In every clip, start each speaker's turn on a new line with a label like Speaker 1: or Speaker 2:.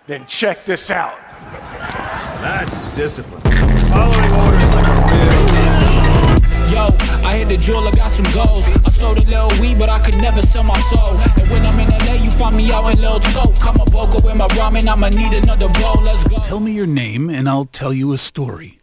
Speaker 1: Then check this out.
Speaker 2: That's discipline. Following orders like a real...
Speaker 3: Yo, I hit the jeweler, got some goals. I sold a little weed, but I could never sell my soul. And when I'm in LA, you find me out in Lil Toke. Come a vocal with my ramen, I'ma need another blow. Let's go.
Speaker 4: Tell me your name and I'll tell you a story.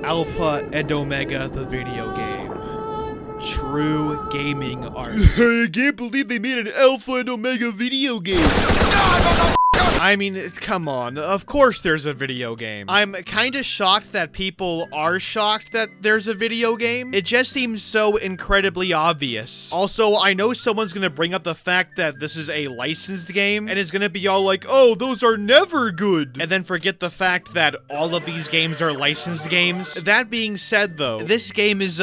Speaker 5: Alpha and Omega, the video game. True gaming art.
Speaker 6: I can't believe they made an Alpha and Omega video game.
Speaker 5: I mean, come on. Of course there's a video game. I'm kinda shocked that people are shocked that there's a video game. It just seems so incredibly obvious. Also, I know someone's gonna bring up the fact that this is a licensed game and is gonna be all like, oh, those are never good. And then forget the fact that all of these games are licensed games. That being said though, this game is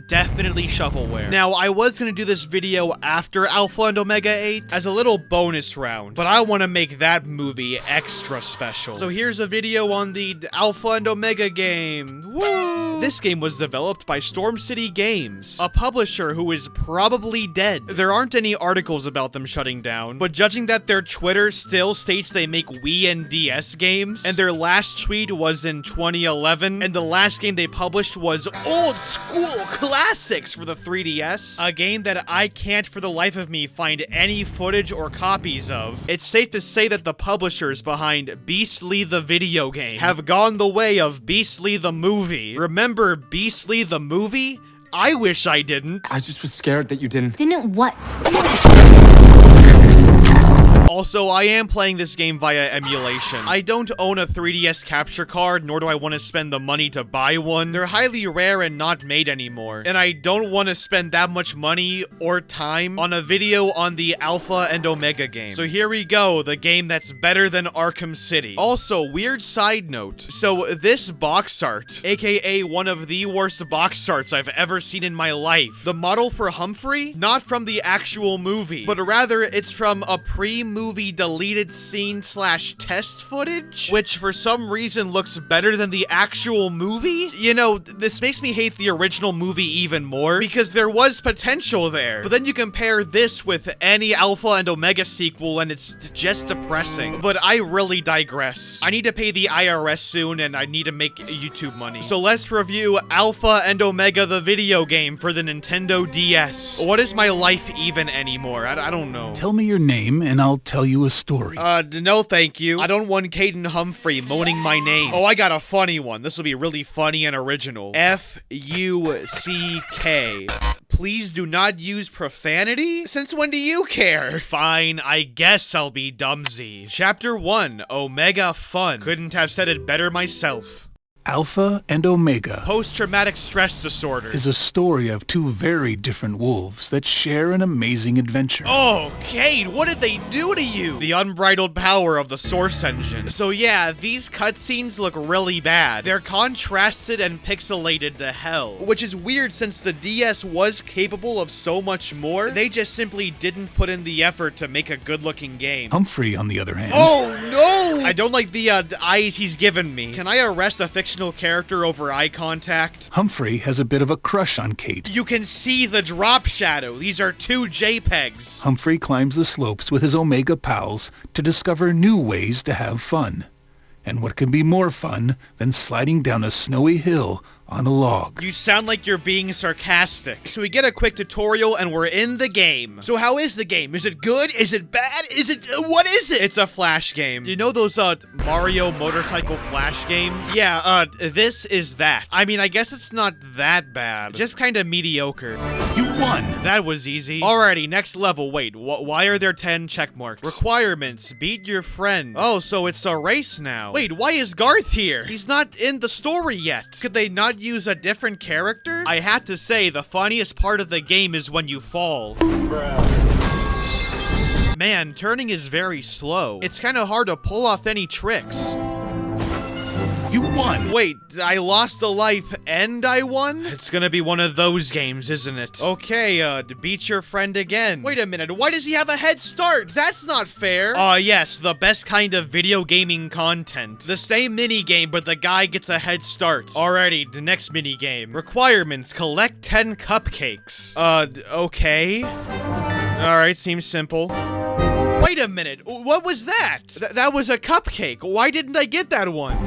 Speaker 5: definitely shovelware. Now, I was gonna do this video after Alpha and Omega 8 as a little bonus round, but I wanna make that movie extra special. So here's a video on the Alpha and Omega game. Woo! This game was developed by Storm City Games, a publisher who is probably dead. There aren't any articles about them shutting down, but judging that their Twitter still states they make Wii and DS games, and their last tweet was in 2011, and the last game they published was old school classics for the 3DS, a game that I can't for the life of me find any footage or copies of. It's safe to say that the publishers behind Beastly the video game have gone the way of Beastly the movie. Remember Beastly the movie? I wish I didn't.
Speaker 7: I just was scared that you didn't.
Speaker 8: Didn't what?
Speaker 5: Also, I am playing this game via emulation. I don't own a 3DS capture card, nor do I want to spend the money to buy one. They're highly rare and not made anymore. And I don't want to spend that much money or time on a video on the Alpha and Omega game. So here we go, the game that's better than Arkham City. Also, weird side note. So this box art, aka one of the worst box arts I've ever seen in my life. The model for Humphrey, not from the actual movie, but rather it's from a pre-movie deleted scene / test footage, which for some reason looks better than the actual movie. You know, this makes me hate the original movie even more because there was potential there. But then you compare this with any Alpha and Omega sequel and it's just depressing. But I really digress. I need to pay the IRS soon and I need to make YouTube money. So let's review Alpha and Omega the video game for the Nintendo DS. What is my life even anymore? I don't know.
Speaker 4: Tell me your name and I'll tell you a story.
Speaker 5: No thank you. I don't want Caden Humphrey moaning my name. Oh, I got a funny one. This will be really funny and original. F-U-C-K. Please do not use profanity? Since when do you care? Fine, I guess I'll be Dumsy. Chapter 1, Omega Fun. Couldn't have said it better myself.
Speaker 4: Alpha and Omega
Speaker 5: Post-traumatic stress disorder
Speaker 4: is a story of two very different wolves that share an amazing adventure.
Speaker 5: Oh, Cade, what did they do to you? The unbridled power of the Source Engine. So yeah, these cutscenes look really bad. They're contrasted and pixelated to hell, which is weird since the DS was capable of so much more. They just simply didn't put in the effort to make a good-looking game.
Speaker 4: Humphrey, on the other hand...
Speaker 5: Oh, no! I don't like the eyes he's given me. Can I arrest a fictional character over eye contact?
Speaker 4: Humphrey has a bit of a crush on Kate.
Speaker 5: You can see the drop shadow. These are 2 JPEGs.
Speaker 4: Humphrey climbs the slopes with his Omega pals to discover new ways to have fun. And what can be more fun than sliding down a snowy hill on a log?
Speaker 5: You sound like you're being sarcastic. So we get a quick tutorial and we're in the game. So how is the game? Is it good? Is it bad? Is it... what is it? It's a Flash game. You know those, Mario motorcycle Flash games? Yeah, this is that. I mean, I guess it's not that bad. Just kinda mediocre.
Speaker 4: You won!
Speaker 5: That was easy. Alrighty, next level. Wait, why are there 10 check marks? Requirements. Beat your friend. Oh, so it's a race now. Wait, why is Garth here? He's not in the story yet. Could they not use a different character? I had to say, the funniest part of the game is when you fall. Man, turning is very slow. It's kind of hard to pull off any tricks.
Speaker 4: You won!
Speaker 5: Wait, I lost a life and I won? It's gonna be one of those games, isn't it? Okay, to beat your friend again. Wait a minute, why does he have a head start? That's not fair. Yes, the best kind of video gaming content. The same mini game, but the guy gets a head start. Alrighty, the next mini game. Requirements, collect 10 cupcakes. Okay. Alright, seems simple. Wait a minute, what was that? That was a cupcake. Why didn't I get that one?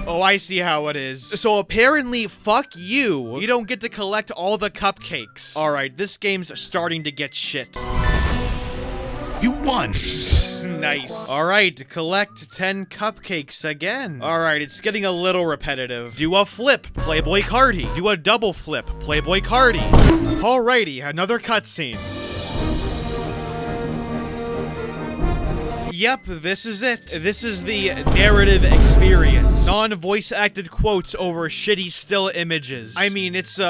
Speaker 5: Oh, I see how it is. So apparently, fuck you. You don't get to collect all the cupcakes. Alright, this game's starting to get shit.
Speaker 4: You won!
Speaker 5: Nice. Alright, collect 10 cupcakes again. Alright, it's getting a little repetitive. Do a flip, Playboy Cardi. Do a double flip, Playboy Cardi. Alrighty, another cutscene. Yep, this is it. This is the narrative experience. Non-voice acted quotes over shitty still images. I mean, it's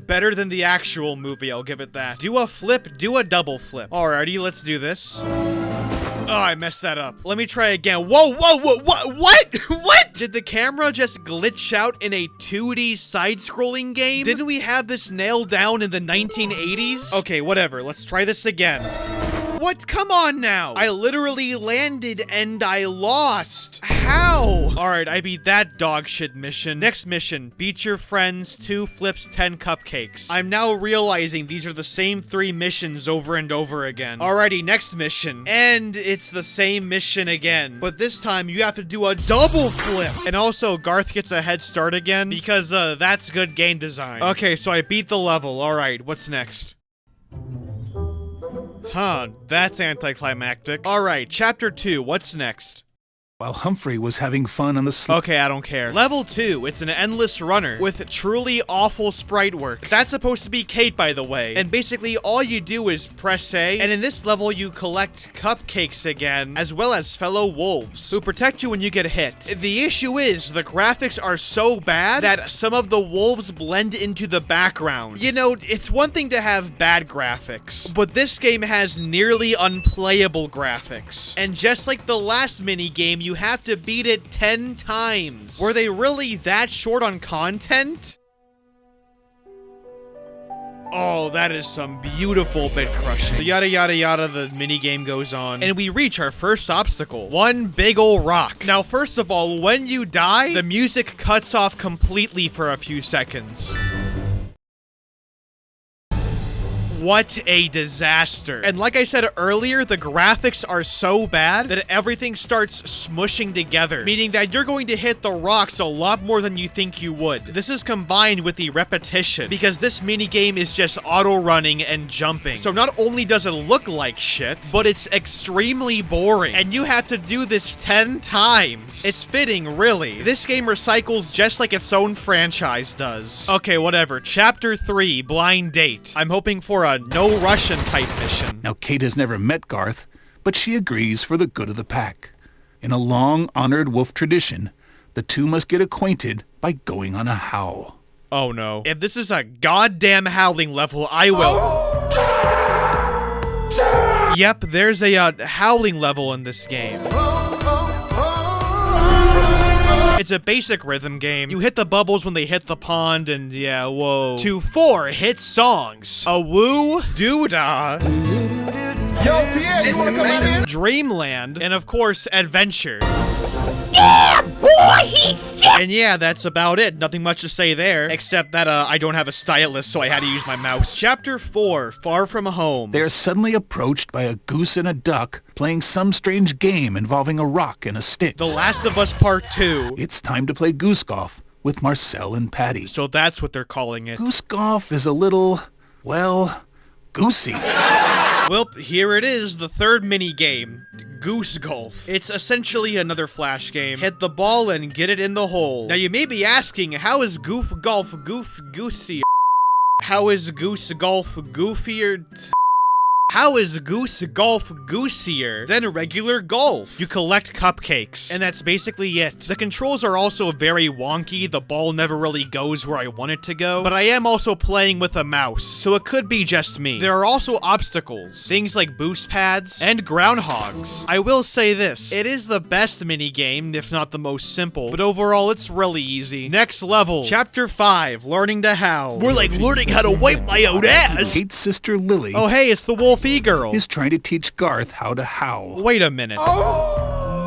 Speaker 5: better than the actual movie, I'll give it that. Do a flip, do a double flip. Alrighty, let's do this. Oh, I messed that up. Let me try again. Whoa, what? What? Did the camera just glitch out in a 2D side-scrolling game? Didn't we have this nailed down in the 1980s? Okay, whatever. Let's try this again. What? Come on now. I literally landed and I lost. How? Alright, I beat that dog shit mission. Next mission, beat your friends, 2 flips, 10 cupcakes. I'm now realizing these are the same 3 missions over and over again. Alrighty, next mission. And it's the same mission again. But this time you have to do a double flip. And also, Garth gets a head start again because that's good game design. Okay, so I beat the level. Alright, what's next? Huh, that's anticlimactic. Alright, chapter 2, what's next?
Speaker 4: While Humphrey was having fun on the
Speaker 5: Okay, I don't care. Level 2, it's an endless runner with truly awful sprite work. That's supposed to be Kate, by the way. And basically, all you do is press A, and in this level, you collect cupcakes again, as well as fellow wolves, who protect you when you get hit. The issue is, the graphics are so bad that some of the wolves blend into the background. You know, it's one thing to have bad graphics, but this game has nearly unplayable graphics. And just like the last minigame, you have to beat it 10 times. Were they really that short on content? Oh, that is some beautiful bit crushing. So yada yada yada, the minigame goes on. And we reach our first obstacle. One big ol' rock. Now, first of all, when you die, the music cuts off completely for a few seconds. What a disaster. And like I said earlier, the graphics are so bad that everything starts smushing together, meaning that you're going to hit the rocks a lot more than you think you would. This is combined with the repetition, because this minigame is just auto-running and jumping. So not only does it look like shit, but it's extremely boring, and you have to do this 10 times. It's fitting, really. This game recycles just like its own franchise does. Okay, whatever. Chapter 3, Blind Date. I'm hoping for a no Russian type mission.
Speaker 4: Now, Kate has never met Garth, but she agrees for the good of the pack. In a long-honored wolf tradition, the two must get acquainted by going on a howl.
Speaker 5: Oh no. If this is a goddamn howling level, I will... Yep, there's a howling level in this game. It's a basic rhythm game. You hit the bubbles when they hit the pond, and yeah, whoa. To 4 hit songs. A woo, doodah,
Speaker 6: Yo, Pierre, you wanna come out here?
Speaker 5: Dreamland, and of course, Adventure.
Speaker 1: Yeah, boy, he's sick!
Speaker 5: And yeah, that's about it. Nothing much to say there, except that I don't have a stylus, so I had to use my mouse. Chapter 4, Far From Home.
Speaker 4: They are suddenly approached by a goose and a duck playing some strange game involving a rock and a stick.
Speaker 5: The Last of Us Part 2.
Speaker 4: It's time to play goose golf with Marcel and Patty.
Speaker 5: So that's what they're calling it.
Speaker 4: Goose golf is a little, well, goosey.
Speaker 5: Well, here it is, the third mini-game, Goose Golf. It's essentially another Flash game. Hit the ball and get it in the hole. Now you may be asking, how is Goof Golf goosier? How is Goose Golf goofier? How is Goose Golf goosier than regular golf? You collect cupcakes, and that's basically it. The controls are also very wonky. The ball never really goes where I want it to go, but I am also playing with a mouse, so it could be just me. There are also obstacles, things like boost pads and groundhogs. I will say this, it is the best minigame, if not the most simple, but overall it's really easy. Next level, Chapter 5, Learning to Howl.
Speaker 6: We're like learning how to wipe my own ass.
Speaker 4: Kate's sister Lily
Speaker 5: Oh hey, it's the Wolf E-Girl.
Speaker 4: is trying to teach Garth how to howl.
Speaker 5: Wait a minute. No.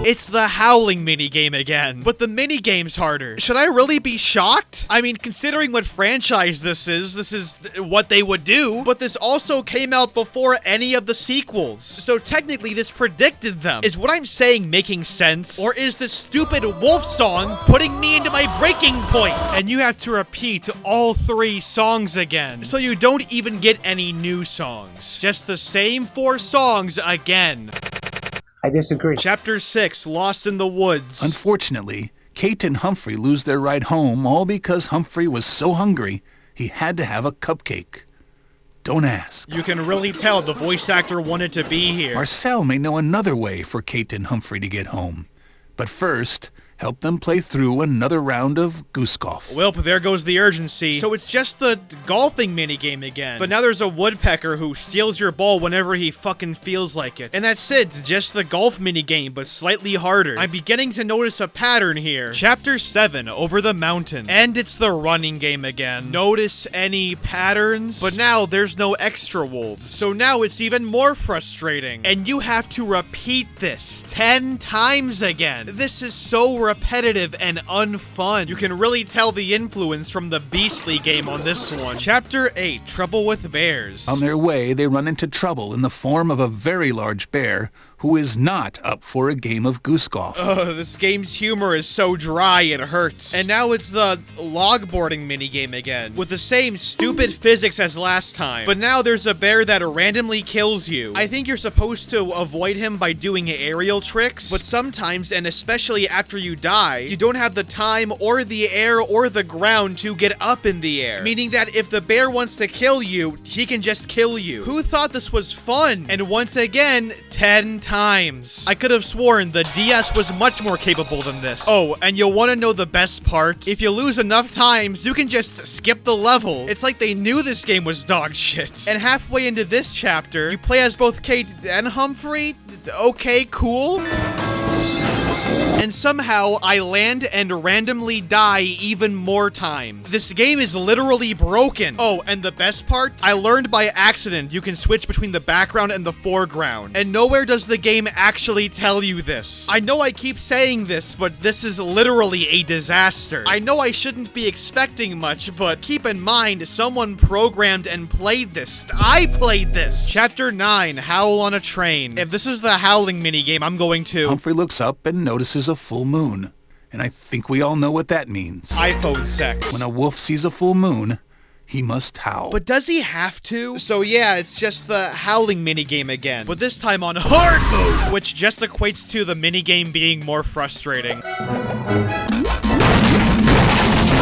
Speaker 5: It's the howling minigame again, but the minigame's harder. Should I really be shocked? I mean, considering what franchise this is what they would do, but this also came out before any of the sequels. So technically this predicted them. Is what I'm saying making sense? Or is this stupid wolf song putting me into my breaking point? And you have to repeat all 3 songs again. So you don't even get any new songs. Just the same 4 songs again.
Speaker 7: I disagree.
Speaker 5: Chapter 6, Lost in the Woods.
Speaker 4: Unfortunately, Kate and Humphrey lose their ride home all because Humphrey was so hungry he had to have a cupcake. Don't ask.
Speaker 5: You can really tell the voice actor wanted to be here.
Speaker 4: Marcel may know another way for Kate and Humphrey to get home. But first, help them play through another round of goose golf.
Speaker 5: Well, there goes the urgency. So it's just the golfing minigame again. But now there's a woodpecker who steals your ball whenever he fucking feels like it. And that's it, just the golf minigame, but slightly harder. I'm beginning to notice a pattern here. Chapter 7, Over the Mountain. And it's the running game again. Notice any patterns? But now there's no extra wolves. So now it's even more frustrating. And you have to repeat this 10 times again. This is so repetitive and unfun. You can really tell the influence from the Beastly game on this one. Chapter 8, Trouble with Bears.
Speaker 4: On their way, they run into trouble in the form of a very large bear who is not up for a game of goose golf.
Speaker 5: This game's humor is so dry it hurts. And now it's the logboarding minigame again, with the same stupid physics as last time. But now there's a bear that randomly kills you. I think you're supposed to avoid him by doing aerial tricks, but sometimes, and especially after you die, you don't have the time or the air or the ground to get up in the air. Meaning that if the bear wants to kill you, he can just kill you. Who thought this was fun? And once again, 10 times. I could have sworn the DS was much more capable than this. Oh, and you'll want to know the best part? If you lose enough times, you can just skip the level. It's like they knew this game was dog shit. And halfway into this chapter, you play as both Kate and Humphrey? Okay, cool. And somehow I land and randomly die even more times. This game is literally broken. Oh, and the best part? I learned by accident you can switch between the background and the foreground. And nowhere does the game actually tell you this. I know I keep saying this, but this is literally a disaster. I know I shouldn't be expecting much, but keep in mind, someone programmed and played this. I played this. Chapter 9, Howl on a Train. If this is the howling minigame, I'm going to...
Speaker 4: Humphrey looks up and notices a full moon. And I think we all know what that means.
Speaker 5: iPhone sex.
Speaker 4: When a wolf sees a full moon, he must howl.
Speaker 5: But does he have to? So yeah, it's just the howling minigame again. But this time on hard mode, which just equates to the minigame being more frustrating.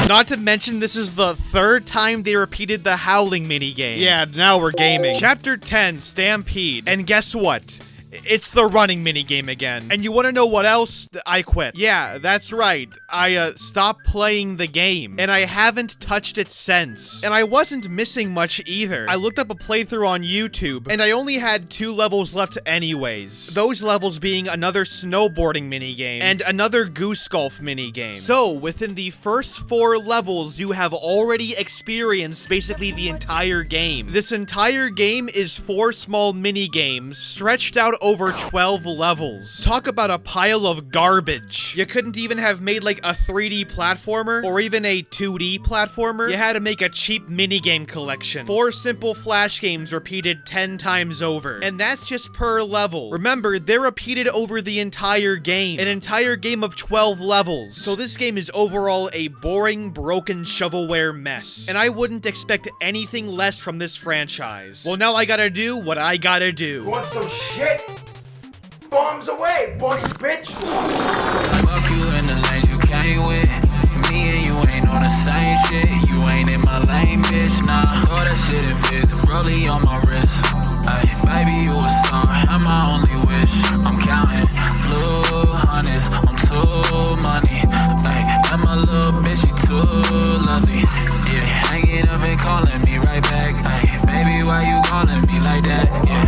Speaker 5: Not to mention, this is the 3rd time they repeated the howling minigame. Yeah, now we're gaming. Chapter 10, Stampede. And guess what? It's the running minigame again. And you want to know what else? I quit. Yeah, that's right. I stopped playing the game. And I haven't touched it since. And I wasn't missing much either. I looked up a playthrough on YouTube, and I only had 2 levels left anyways. Those levels being another snowboarding minigame and another goose golf minigame. So, within the first 4 levels, you have already experienced basically the entire game. This entire game is 4 small minigames stretched out over 12 levels. Talk about a pile of garbage. You couldn't even have made like a 3D platformer or even a 2D platformer. You had to make a cheap minigame collection. 4 simple flash games repeated 10 times over. And that's just per level. Remember, they're repeated over the entire game. An entire game of 12 levels. So this game is overall a boring, broken shovelware mess. And I wouldn't expect anything less from this franchise. Well, now I gotta do what I gotta do.
Speaker 8: Want some shit? Bombs away, boy, bitch!
Speaker 3: Fuck you in the lanes you came with. Me and you ain't on the same shit. You ain't in my lane, bitch, nah. Throw that shit in fifth, rollie on my wrist. Ay, baby, you a star, I'm my only wish. I'm counting blue hundreds, I'm too money. Ay, and my little bitch, she too lovely. Yeah, hanging up and calling me right back. Ay, baby, why you calling me like that? Yeah,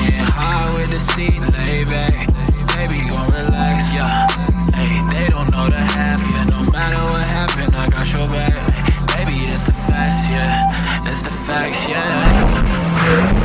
Speaker 3: getting high with the seat, lay back. Baby, gon' relax, yeah. Hey, they don't know the half, yeah. No matter what happened, I got your back. Baby, that's the facts, yeah. That's the facts, yeah.